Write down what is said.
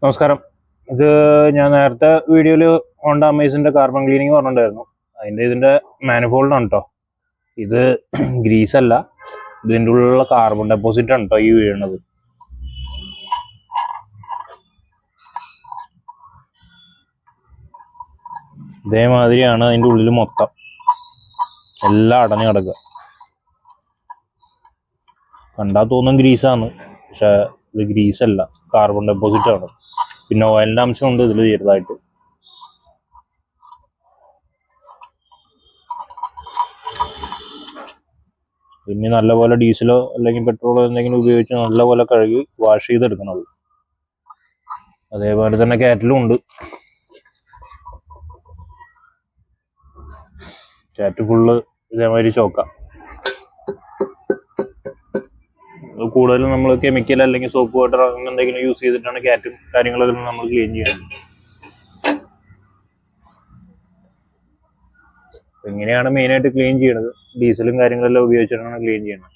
നമസ്കാരം. ഇത് ഞാൻ നേരത്തെ വീഡിയോയിൽ ഹോണ്ട അമേസിന്റെ കാർബൺ ക്ലീനിങ് പറഞ്ഞിട്ടുണ്ടായിരുന്നു. ഇതിന്റെ മാനിഫോൾഡാണ് കേട്ടോ. ഇത് ഗ്രീസ് അല്ല, ഇതിൻ്റെ ഉള്ളിലുള്ള കാർബൺ ഡെപ്പോസിറ്റ് ആണ് കേട്ടോ ഈ വീഴുന്നത്. ഇതേമാതിരിയാണ് അതിൻ്റെ ഉള്ളിൽ മൊത്തം എല്ലാം അടഞ്ഞു കിടക്കുക. കണ്ടാൽ തോന്നും ഗ്രീസാണ്, പക്ഷെ ഇത് ഗ്രീസ് അല്ല, കാർബൺ ഡെപ്പോസിറ്റ് ആണ്. പിന്നെ ഓയിലിന്റെ അംശമുണ്ട് ഇതിൽ ചെറുതായിട്ട്. പിന്നെ നല്ലപോലെ ഡീസലോ അല്ലെങ്കിൽ പെട്രോളോ എന്തെങ്കിലും ഉപയോഗിച്ച് നല്ലപോലെ കഴുകി വാഷ് ചെയ്തെടുക്കണത്. അതേപോലെ തന്നെ കാറ്റിലും ഉണ്ട്. കാറ്റ് ഫുള്ള് ഇതേമാതിരി ചോക്ക. കൂടുതലും നമ്മൾ കെമിക്കൽ അല്ലെങ്കിൽ സോപ്പ് വാട്ടർ അങ്ങനെ എന്തെങ്കിലും യൂസ് ചെയ്തിട്ടാണ് കാറ്റും കാര്യങ്ങളൊക്കെ നമ്മൾ ക്ലീൻ ചെയ്യുന്നത്. ഇങ്ങനെയാണ് മെയിനായിട്ട് ക്ലീൻ ചെയ്യണത്. ഡീസലും കാര്യങ്ങളെല്ലാം ഉപയോഗിച്ചിട്ടാണ് ക്ലീൻ ചെയ്യുന്നത്.